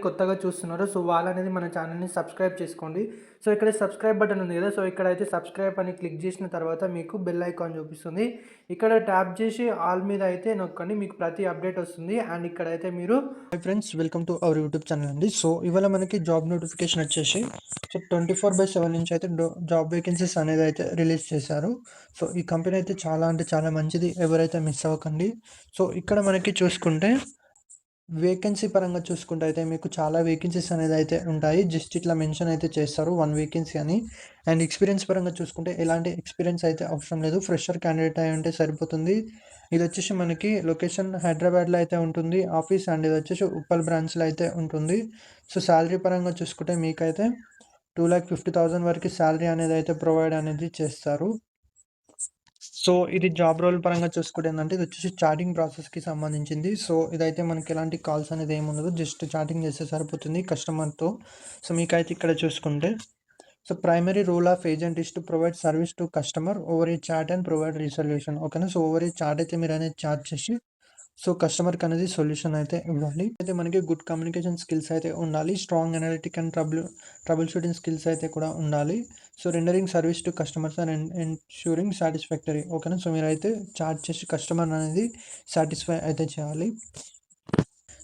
కొత్తగా చూస్తున్నారో సో వాళ్ళనేది మన ఛానల్‌ని సబ్స్క్రైబ్ చేసుకోండి. సో ఇక్కడ సబ్స్క్రైబ్ బటన్ ఉంది కదా! సో ఇక్కడైతే సబ్స్క్రైబ్ అని క్లిక్ చేసిన తర్వాత మీకు బెల్ ఐకాన్ చూపిస్తుంది. ఇక్కడ ట్యాప్ చేసి ఆల్ మీద అయితే నొక్కండి. మీకు ప్రతి అప్డేట్ వస్తుంది. అండ్ ఇక్కడైతే మీరు hi friends, welcome to our YouTube channel అండి. సో ఇవాళ మనకి జాబ్ నోటిఫికేషన్ వచ్చేసి సో 24/7 నుంచి అయితే జాబ్ వేకెన్సీస్ అనేది అయితే రిలీజ్ చేశారు. సో ఈ కంపెనీ అయితే చాలా అంటే చాలా మంచిది. ఎవరైతే మిస్ అవ్వకండి. సో ఇక్కడ మనకి చూసుకుంటే వేకెన్సీ పరంగా చూసుకుంటే అయితే మీకు చాలా వేకెన్సీస్ అనేది అయితే ఉంటాయి. జస్ట్ ఇట్లా మెన్షన్ అయితే చేస్తారు 1 వేకెన్సీ అని. అండ్ ఎక్స్పీరియన్స్ పరంగా చూసుకుంటే ఎలాంటి ఎక్స్పీరియన్స్ అయితే అవసరం లేదు. ఫ్రెషర్ క్యాండిడేట్ అయి ఉంటే సరిపోతుంది. ఇది వచ్చేసి మనకి లొకేషన్ హైదరాబాద్లో అయితే ఉంటుంది ఆఫీస్. అండ్ ఇది వచ్చేసి ఉప్పల్ బ్రాంచ్లో అయితే ఉంటుంది. సో శాలరీ పరంగా చూసుకుంటే మీకైతే 2,50,000 వరకు శాలరీ అనేది అయితే ప్రొవైడ్ అనేది చేస్తారు. సో ఇది జాబ్ రోల్ పరంగా చూసుకుంటే ఏందంటే ఇది వచ్చేసి చాటింగ్ ప్రాసెస్‌కి సంబంధించింది. సో ఇదైతే మనకి ఎలాంటి కాల్స్ అనేది ఏముండదు. జస్ట్ చాటింగ్ చేస్తే సరిపోతుంది కస్టమర్‌తో. సో మీకైతే ఇక్కడ చూసుకుంటే so primary role of agent is to provide service to customer over a chat and provide resolution. ఓకేనా. సో ఓవర్ ఏ చాట్ అయితే మీరనేది చాట్ చేసి సో కస్టమర్‌కి అనేది సొల్యూషన్ అయితే ఇవ్వాలి. అయితే మనకి గుడ్ కమ్యూనికేషన్ స్కిల్స్ అయితే ఉండాలి. Strong analytic and trouble shooting skills అయితే కూడా ఉండాలి. So rendering service to customers and ensuring satisfactory. ఓకేనా. సో మీరైతే చాట్ చేసి కస్టమర్ అనేది సాటిస్ఫై అయితే చేయాలి.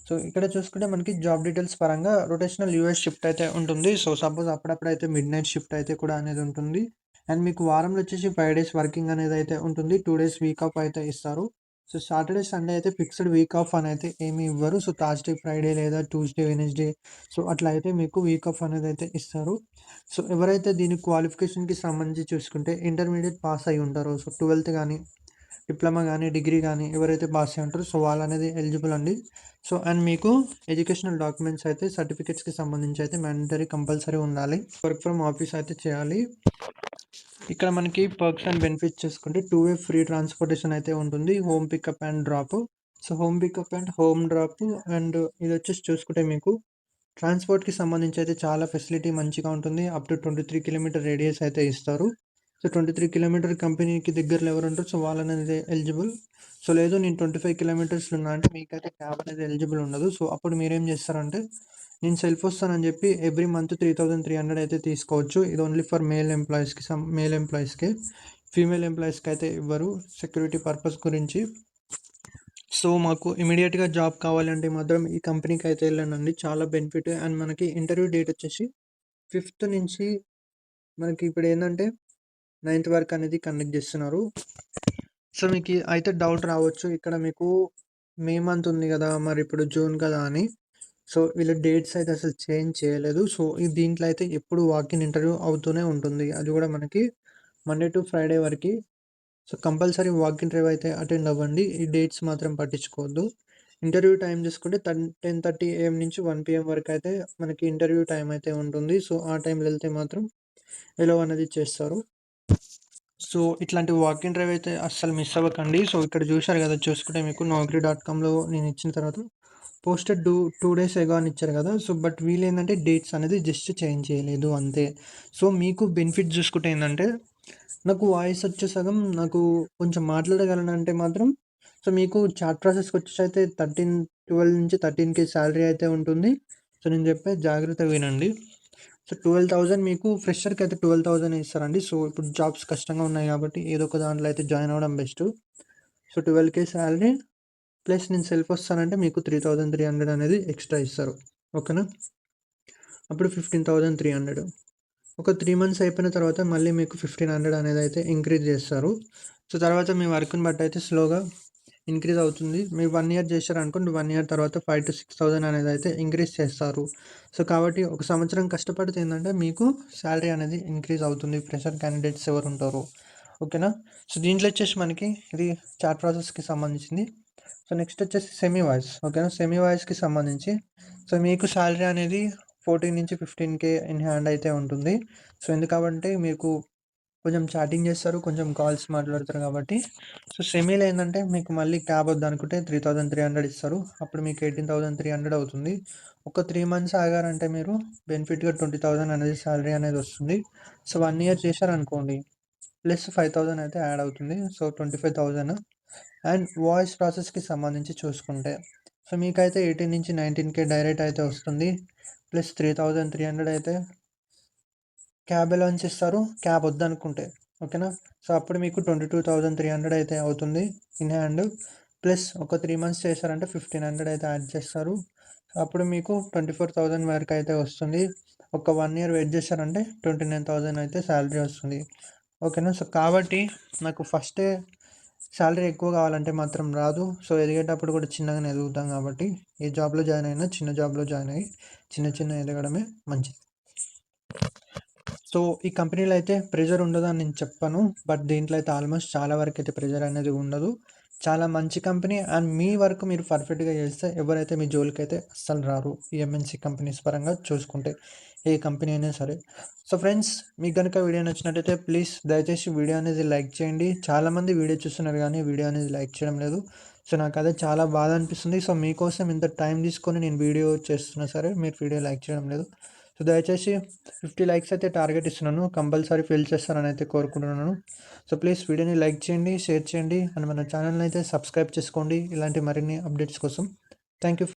సో ఇక్కడ చూసుకుంటే మనకి జాబ్ డీటెయిల్స్ పరంగా రొటేషనల్ యూఎస్ షిఫ్ట్ అయితే ఉంటుంది. సో సపోజ్ అప్పుడప్పుడైతే మిడ్‌నైట్ షిఫ్ట్ అయితే కూడా అనేది ఉంటుంది. అండ్ మీకు వారంలో వచ్చేసి 5 డేస్ వర్కింగ్ అనేది అయితే ఉంటుంది. 2 డేస్ వీక్ ఆఫ్ అయితే ఇస్తారు. సో సాటర్డే, సండే అయితే ఫిక్స్డ్ వీక్ ఆఫ్ అని అయితే ఏమి ఇవ్వరు. సో థర్స్‌డే, ఫ్రైడే లేదా ట్యూస్‌డే, వెడ్నెస్‌డే సో అట్లా అయితే మీకు వీక్ ఆఫ్ అనేది అయితే ఇస్తారు. సో ఎవరైతే దీని క్వాలిఫికేషన్‌కి సంబంధించి చూసుకుంటే ఇంటర్మీడియేట్ పాస్ అయ్యి ఉంటారో సో 12థ్ గాని, డిప్లొమా గానీ, డిగ్రీ గానీ ఎవరైతే పాస్ అయ్యి ఉంటారో సో వాళ్ళనేది ఎలిజిబుల్ అండి. సో అండ్ మీకు ఎడ్యుకేషనల్ డాక్యుమెంట్స్ అయితే సర్టిఫికేట్స్‌కి సంబంధించి అయితే మ్యాండేటరీ కంపల్సరీ ఉండాలి. వర్క్ ఫ్రమ్ ఆఫీస్ అయితే చేయాలి. ఇక్కడ మనకి పర్క్స్ అండ్ బెనిఫిట్స్ చూసుకుంటే 2 వే ఫ్రీ ట్రాన్స్‌పోర్టేషన్ అయితే ఉంటుంది. Home pickup and drop. So home pickup and home drop. And ఇదొచ్చేసి చూసుకుంటే మీకు ట్రాన్స్‌పోర్ట్‌కి సంబంధించి అయితే చాలా ఫెసిలిటీ మంచిగా ఉంటుంది. అప్ టు 23 కిలోమీటర్ రేడియస్ అయితే ఇస్తారు. సో 23 కిలోమీటర్ కంపెనీకి దగ్గరలో ఎవరుంటారో సో వాళ్ళనేది ఎలిజిబుల్. సో లేదు నేను 25 కిలోమీటర్స్‌లో ఉన్నా అంటే మీకైతే క్యాబ్ అనేది ఎలిజిబుల్ ఉండదు. సో అప్పుడు మీరేం చేస్తారంటే నేను సెల్ఫ్ వస్తానని చెప్పి ఎవ్రీ మంత్ 3,300 అయితే తీసుకోవచ్చు. ఇది ఓన్లీ ఫర్ మేల్ ఎంప్లాయీస్‌కే. ఫీమేల్ ఎంప్లాయీస్‌కి అయితే ఇవ్వరు సెక్యూరిటీ పర్పస్ గురించి. సో మాకు ఇమీడియట్‌గా జాబ్ కావాలంటే మాత్రం ఈ కంపెనీకి అయితే వెళ్ళండండి. చాలా బెనిఫిట్. అండ్ మనకి ఇంటర్వ్యూ డేట్ వచ్చేసి 5థ్ నుంచి మనకి ఇప్పుడేందంటే 9థ్ వరకు అనేది కండక్ట్ చేస్తున్నారు. సో మీకు అయితే డౌట్ రావచ్చు. ఇక్కడ మీకు మే మంత్ ఉంది కదా! మరి ఇప్పుడు జూన్ కదా అని. సో వీళ్ళు డేట్స్ అయితే అసలు చేంజ్ చేయలేదు. సో దీంట్లో అయితే ఎప్పుడు వాక్-ఇన్ ఇంటర్వ్యూ అవుతూనే ఉంటుంది. అది కూడా మనకి మండే టు ఫ్రైడే వరకి. సో కంపల్సరీ వాక్-ఇన్ ఇంటర్వ్యూ అయితే అటెండ్ అవ్వండి. ఈ డేట్స్ మాత్రం పట్టించుకోవద్దు. ఇంటర్వ్యూ టైం చూసుకుంటే 10:30 AM నుంచి 1 PM వరకు అయితే మనకి ఇంటర్వ్యూ టైం అయితే ఉంటుంది. సో ఆ టైంలో వెళ్తే మాత్రం ఎలో అనేది చేస్తారు. సో ఇట్లాంటి వాక్-ఇన్ డ్రైవ్ అయితే అస్సలు మిస్ అవ్వకండి. సో ఇక్కడ చూశారు కదా! చూసుకుంటే మీకు naukri.comలో నేను ఇచ్చిన తర్వాత పోస్టెడ్ 2 డేస్ ఎగో అని ఇచ్చారు కదా! సో బట్ వీళ్ళేందంటే డేట్స్ అనేది జస్ట్ చేంజ్ చేయలేదు అంతే. సో మీకు బెనిఫిట్ చూసుకుంటే ఏందంటే నాకు వాయిస్ వచ్చే సగం నాకు కొంచెం మాట్లాడగలనంటే మాత్రం సో మీకు చాట్ ప్రాసెస్‌కి వచ్చేసైతే 12-13K సాలరీ అయితే ఉంటుంది. సో నేను చెప్పేది జాగ్రత్తగా వినండి. సో 12,000 మీకు ఫ్రెషర్‌కి అయితే 12,000 ఇస్తారండి. సో ఇప్పుడు జాబ్స్ కష్టంగా ఉన్నాయి కాబట్టి ఏదో ఒక దాంట్లో అయితే జాయిన్ అవ్వడం best. So 12K salary plus నేను సెల్ఫ్ వస్తానంటే మీకు 3,300 అనేది ఎక్స్ట్రా ఇస్తారు. ఓకేనా. అప్పుడు 15,300. ఒక 3 మంత్స్ అయిపోయిన తర్వాత మళ్ళీ మీకు 1,500 అనేది అయితే ఇంక్రీజ్ చేస్తారు. సో తర్వాత మీ వర్క్‌ని బట్టి అయితే స్లోగా ఇంక్రీజ్ అవుతుంది. మీరు 1 ఇయర్ చేశారనుకోండి 1 ఇయర్ తర్వాత 5,000-6,000 అనేది అయితే ఇంక్రీజ్ చేస్తారు. సో కాబట్టి ఒక సంవత్సరం కష్టపడితే ఏందంటే మీకు సాలరీ అనేది ఇంక్రీజ్ అవుతుంది. ఫ్రెషర్ క్యాండిడేట్స్ ఎవరు ఉంటారో. ఓకేనా. సో దీంట్లో వచ్చేసి మనకి ఇది చాట్ ప్రాసెస్‌కి సంబంధించింది. సో నెక్స్ట్ వచ్చేసి సెమీ వాయిస్. ఓకేనా. సెమీ వాయిస్‌కి సంబంధించి సో మీకు సాలరీ అనేది 14-15K ఇన్ హ్యాండ్ అయితే ఉంటుంది. సో ఎందుకంటే మీకు కొంచెం చాటింగ్ చేస్తారు, కొంచెం కాల్స్ మాట్లాడతారు కాబట్టి. సో సెమీలో ఏందంటే మీకు మళ్ళీ క్యాబ్ వద్దనుకుంటే 3,300 ఇస్తారు. అప్పుడు మీకు 18,300 అవుతుంది. ఒక 3 మంత్స్ ఆగారంటే మీరు బెనిఫిట్‌గా 20,000 అనేది సాలరీ అనేది వస్తుంది. సో 1 ఇయర్ చేశారనుకోండి ప్లస్ 5,000 అయితే యాడ్ అవుతుంది. సో 25,000. అండ్ వాయిస్ ప్రాసెస్‌కి సంబంధించి చూసుకుంటే సో మీకైతే 18-19K డైరెక్ట్ అయితే వస్తుంది. ప్లస్ 3,300 అయితే క్యాబ్ అలవెన్స్ ఇస్తారు, క్యాబ్ వద్దనుకుంటే. ఓకేనా. సో అప్పుడు మీకు 22,300 అయితే అవుతుంది ఇన్ హ్యాండ్. ప్లస్ ఒక 3 మంత్స్ చేశారంటే 1,500 అయితే యాడ్ చేస్తారు. అప్పుడు మీకు 24,000 వరకు అయితే వస్తుంది. ఒక 1 ఇయర్ వెయిట్ చేశారంటే 29,000 అయితే శాలరీ వస్తుంది. ఓకేనా. సో కాబట్టి నాకు ఫస్టే శాలరీ ఎక్కువ కావాలంటే మాత్రం రాదు. సో ఎదిగేటప్పుడు కూడా చిన్నగానే ఎదుగుతాం కాబట్టి ఏ జాబ్లో జాయిన్ అయినా చిన్న జాబ్లో జాయిన్ అయ్యి చిన్న ఎదగడమే మంచిది. సో ఈ కంపెనీలో అయితే ప్రెషర్ ఉండదని నేను చెప్పను. బట్ దీంట్లో అయితే ఆల్మోస్ట్ చాలా వరకు అయితే ప్రెషర్ అనేది ఉండదు. చాలా మంచి కంపెనీ అండ్ మీ వర్క్ మీరు పర్ఫెక్ట్గా చేస్తే ఎవరైతే మీ జోలికైతే అస్సలు రారు. ఈ ఎంఎన్సీ కంపెనీస్ పరంగా చూసుకుంటే ఏ కంపెనీ అయినా సరే. సో ఫ్రెండ్స్, మీకు కనుక వీడియో నచ్చినట్టయితే ప్లీజ్ దయచేసి వీడియో అనేది లైక్ చేయండి. చాలామంది వీడియో చూస్తున్నారు కానీ వీడియో అనేది లైక్ చేయడం లేదు. సో నాకు అదే చాలా బాధ అనిపిస్తుంది. సో మీకోసం ఇంత టైం తీసుకొని నేను వీడియో చేస్తున్నా సరే మీరు వీడియో లైక్ చేయడం లేదు. సో దయచేసి 50 లైక్స్ అయితే టార్గెట్ ఇస్తున్నాను. కంపల్సరీ ఫిల్ చేస్తారని అయితే కోరుకుంటున్నాను. సో ప్లీజ్ వీడియోని లైక్ చేయండి, షేర్ చేయండి అండ్ మన ఛానల్ని అయితే సబ్స్క్రైబ్ చేసుకోండి ఇలాంటి మరిన్ని అప్డేట్స్ కోసం. Thank you.